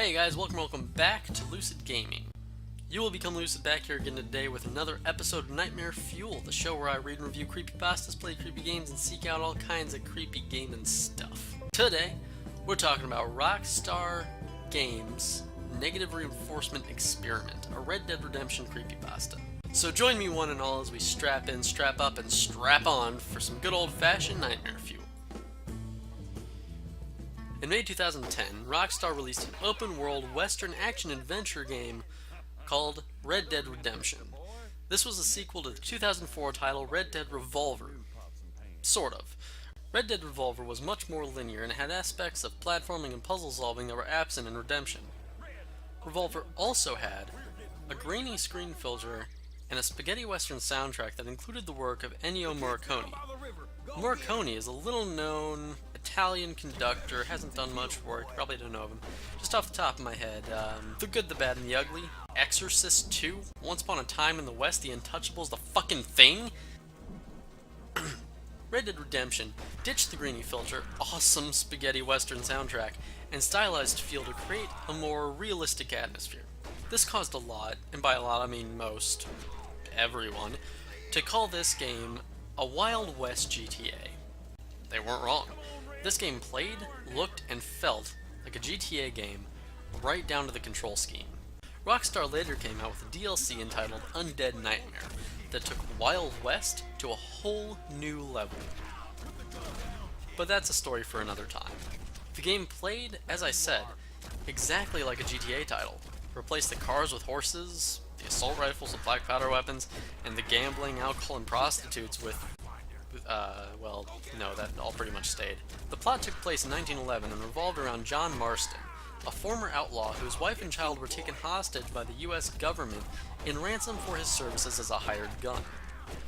Hey guys, welcome back to Lucid Gaming. You will become Lucid back here again today with another episode of Nightmare Fuel, the show where I read and review creepypastas, play creepy games, and seek out all kinds of creepy gaming stuff. Today, we're talking about Rockstar Games' Negative Reinforcement Experiment, a Red Dead Redemption creepypasta. So join me one and all as we strap in, strap up, and strap on for some good old-fashioned Nightmare Fuel. In May 2010, Rockstar released an open-world Western action-adventure game called Red Dead Redemption. This was a sequel to the 2004 title Red Dead Revolver. Sort of. Red Dead Revolver was much more linear and had aspects of platforming and puzzle solving that were absent in Redemption. Revolver also had a grainy screen filter and a spaghetti western soundtrack that included the work of Ennio Morricone. Morricone is a little-known Italian conductor, hasn't done much work, probably don't know of him. Just off the top of my head, The Good, the Bad, and the Ugly, Exorcist 2, Once Upon a Time in the West, The Untouchables, The Fucking Thing? Red Dead Redemption ditched the grainy filter, awesome spaghetti western soundtrack, and stylized feel to create a more realistic atmosphere. This caused a lot, and by a lot I mean most, everyone, to call this game a Wild West GTA. They weren't wrong. This game played, looked, and felt like a GTA game, right down to the control scheme. Rockstar later came out with a DLC entitled Undead Nightmare that took Wild West to a whole new level. But that's a story for another time. The game played, as I said, exactly like a GTA title. Replaced the cars with horses, the assault rifles with black powder weapons, and the gambling, alcohol, and prostitutes with well, no, that all pretty much stayed. The plot took place in 1911 and revolved around John Marston, a former outlaw whose wife and child were taken hostage by the US government in ransom for his services as a hired gun.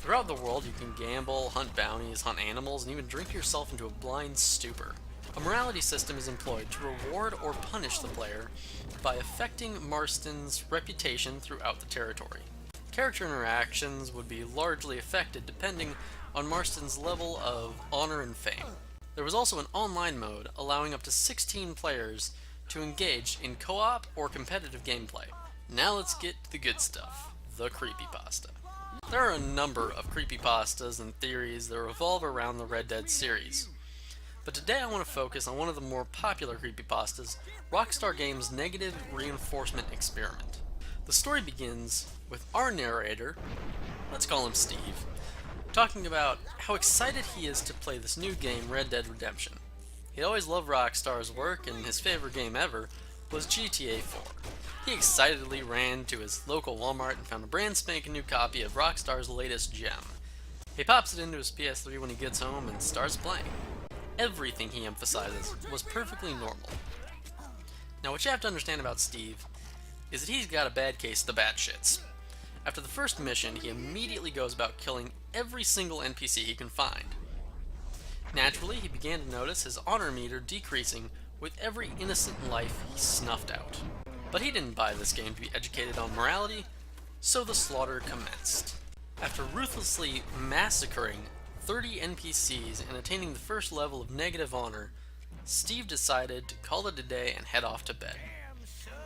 Throughout the world, you can gamble, hunt bounties, hunt animals, and even drink yourself into a blind stupor. A morality system is employed to reward or punish the player by affecting Marston's reputation throughout the territory. Character interactions would be largely affected depending on Marston's level of honor and fame. There was also an online mode allowing up to 16 players to engage in co-op or competitive gameplay. Now let's get to the good stuff, the creepypasta. There are a number of creepypastas and theories that revolve around the Red Dead series. But today I want to focus on one of the more popular creepypastas, Rockstar Games' Negative Reinforcement Experiment. The story begins with our narrator, let's call him Steve, talking about how excited he is to play this new game, Red Dead Redemption. He always loved Rockstar's work, and his favorite game ever was GTA 4. He excitedly ran to his local Walmart and found a brand spanking new copy of Rockstar's latest gem. He pops it into his PS3 when he gets home and starts playing. Everything he emphasizes was perfectly normal. Now what you have to understand about Steve is that he's got a bad case of the bad shits. After the first mission, he immediately goes about killing every single NPC he can find. Naturally, he began to notice his honor meter decreasing with every innocent life he snuffed out. But he didn't buy this game to be educated on morality, so the slaughter commenced. After ruthlessly massacring 30 NPCs and attaining the first level of negative honor, Steve decided to call it a day and head off to bed.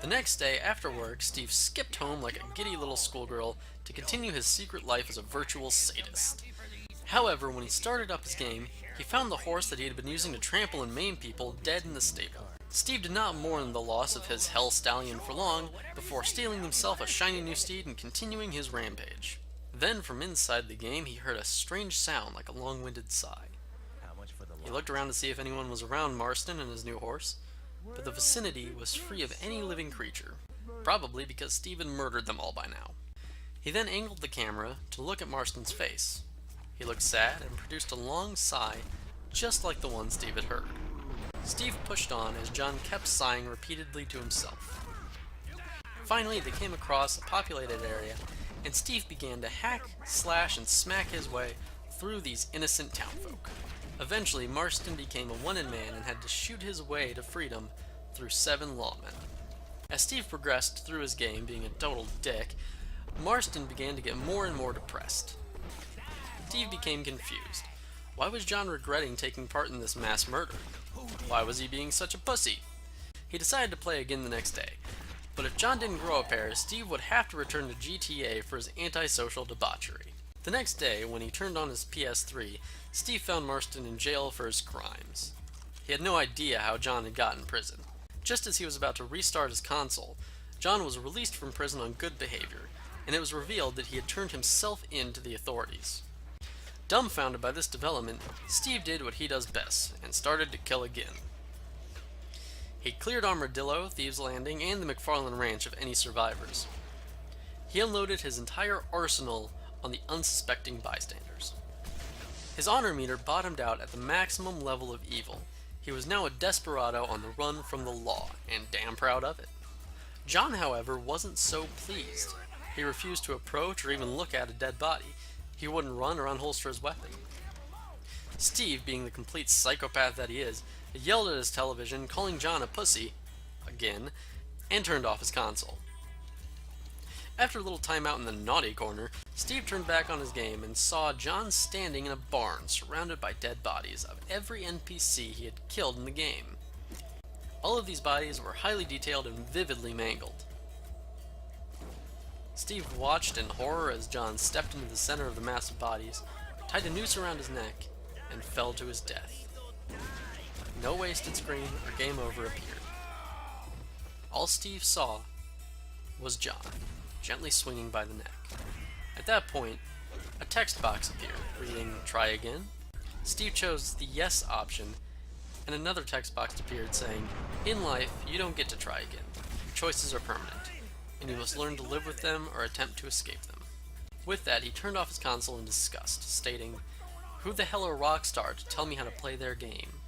The next day, after work, Steve skipped home like a giddy little schoolgirl to continue his secret life as a virtual sadist. However, when he started up his game, he found the horse that he had been using to trample and maim people dead in the stable. Steve did not mourn the loss of his hell stallion for long before stealing himself a shiny new steed and continuing his rampage. Then, from inside the game, he heard a strange sound like a long-winded sigh. He looked around to see if anyone was around Marston and his new horse, but the vicinity was free of any living creature, probably because Steve had murdered them all by now. He then angled the camera to look at Marston's face. He looked sad and produced a long sigh, just like the one Steve had heard. Steve pushed on as John kept sighing repeatedly to himself. Finally, they came across a populated area, and Steve began to hack, slash, and smack his way through these innocent townfolk. Eventually, Marston became a wanted man and had to shoot his way to freedom through 7 lawmen. As Steve progressed through his game, being a total dick, Marston began to get more and more depressed. Steve became confused. Why was John regretting taking part in this mass murder? Why was he being such a pussy? He decided to play again the next day, but if John didn't grow a pair, Steve would have to return to GTA for his antisocial debauchery. The next day, when he turned on his PS3, Steve found Marston in jail for his crimes. He had no idea how John had gotten in prison. Just as he was about to restart his console, John was released from prison on good behavior, and it was revealed that he had turned himself in to the authorities. Dumbfounded by this development, Steve did what he does best, and started to kill again. He cleared Armadillo, Thieves Landing, and the McFarland Ranch of any survivors. He unloaded his entire arsenal on the unsuspecting bystanders. His honor meter bottomed out at the maximum level of evil. He was now a desperado on the run from the law, and damn proud of it. John, however, wasn't so pleased. He refused to approach or even look at a dead body. He wouldn't run or unholster his weapon. Steve, being the complete psychopath that he is, yelled at his television, calling John a pussy, again, and turned off his console. After a little time out in the naughty corner, Steve turned back on his game and saw John standing in a barn surrounded by dead bodies of every NPC he had killed in the game. All of these bodies were highly detailed and vividly mangled. Steve watched in horror as John stepped into the center of the mass of bodies, tied a noose around his neck, and fell to his death. No wasted screen or game over appeared. All Steve saw was John, gently swinging by the neck. At that point, a text box appeared, reading, "Try again?" Steve chose the yes option, and another text box appeared saying, "In life, you don't get to try again. Choices are permanent, and you must learn to live with them or attempt to escape them." With that, he turned off his console in disgust, stating, "Who the hell are Rockstar to tell me how to play their game?"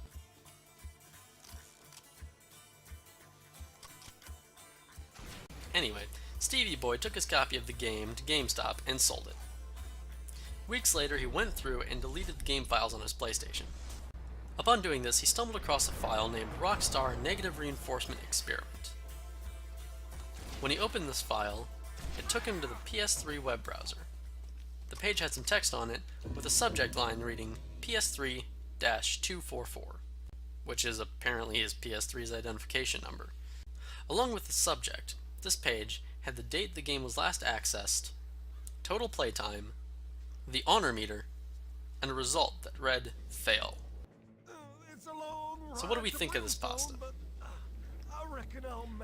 Anyway, Stevie Boy took his copy of the game to GameStop and sold it. Weeks later, he went through and deleted the game files on his PlayStation. Upon doing this, he stumbled across a file named Rockstar Negative Reinforcement Experiment. When he opened this file, it took him to the PS3 web browser. The page had some text on it, with a subject line reading PS3-244, which is apparently his PS3's identification number. Along with the subject, this page had the date the game was last accessed, total playtime, the honor meter, and a result that read fail. So what do we think of this pasta?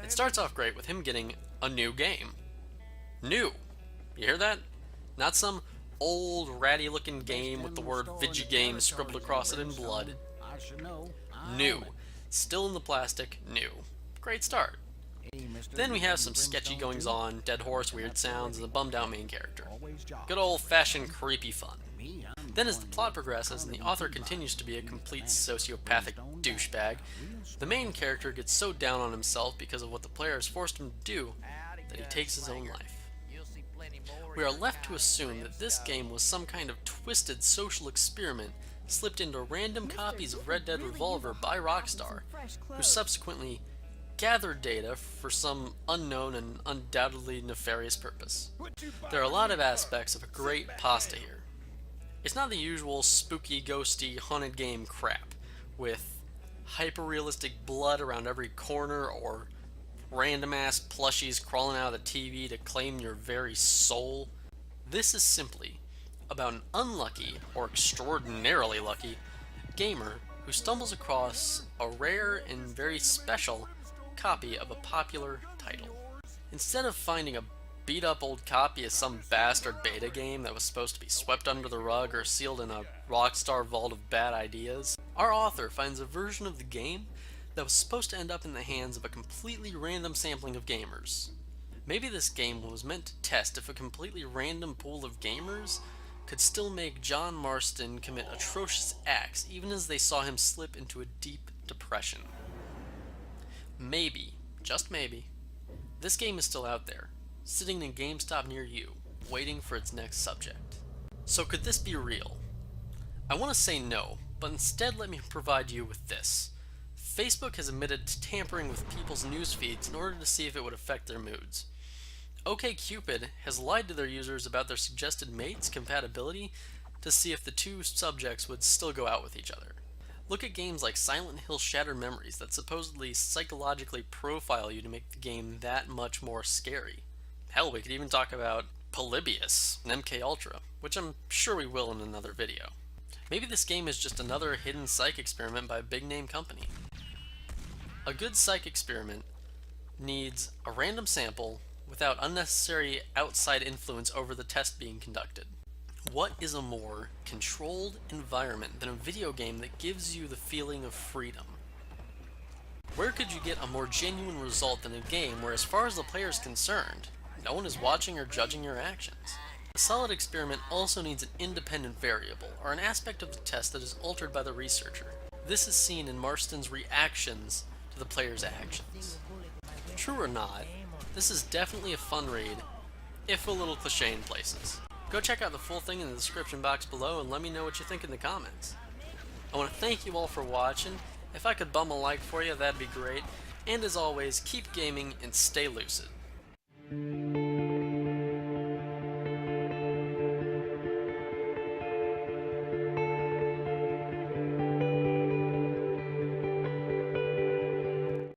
It starts off great with him getting a new game. New! You hear that? Not some old ratty looking game with the word Vigigame scribbled across it in blood. New. Still in the plastic, new. Great start. Then we have some sketchy goings on, dead horse, weird sounds, and a bummed out main character. Good old fashioned creepy fun. Then as the plot progresses and the author continues to be a complete sociopathic douchebag, the main character gets so down on himself because of what the player has forced him to do that he takes his own life. We are left to assume that this game was some kind of twisted social experiment slipped into random copies of Red Dead Revolver by Rockstar, who subsequently gathered data for some unknown and undoubtedly nefarious purpose. There are a lot of aspects of a great pasta here. It's not the usual spooky, ghosty, haunted game crap, with hyper-realistic blood around every corner or random-ass plushies crawling out of the TV to claim your very soul. This is simply about an unlucky, or extraordinarily lucky, gamer who stumbles across a rare and very special copy of a popular title. Instead of finding a beat-up old copy of some bastard beta game that was supposed to be swept under the rug or sealed in a Rockstar vault of bad ideas, our author finds a version of the game that was supposed to end up in the hands of a completely random sampling of gamers. Maybe this game was meant to test if a completely random pool of gamers could still make John Marston commit atrocious acts even as they saw him slip into a deep depression. Maybe, just maybe, this game is still out there, sitting in a GameStop near you, waiting for its next subject. So could this be real? I want to say no, but instead let me provide you with this. Facebook has admitted to tampering with people's news feeds in order to see if it would affect their moods. OkCupid has lied to their users about their suggested mates' compatibility to see if the two subjects would still go out with each other. Look at games like Silent Hill Shattered Memories that supposedly psychologically profile you to make the game that much more scary. Hell, we could even talk about Polybius and MK Ultra, which I'm sure we will in another video. Maybe this game is just another hidden psych experiment by a big name company. A good psych experiment needs a random sample without unnecessary outside influence over the test being conducted. What is a more controlled environment than a video game that gives you the feeling of freedom? Where could you get a more genuine result than a game where, as far as the player is concerned, no one is watching or judging your actions? A solid experiment also needs an independent variable, or an aspect of the test that is altered by the researcher. This is seen in Marston's reactions to the player's actions. True or not, this is definitely a fun read, if a little cliché in places. Go check out the full thing in the description box below and let me know what you think in the comments. I want to thank you all for watching. If I could bum a like for you, that'd be great. And as always, keep gaming and stay lucid.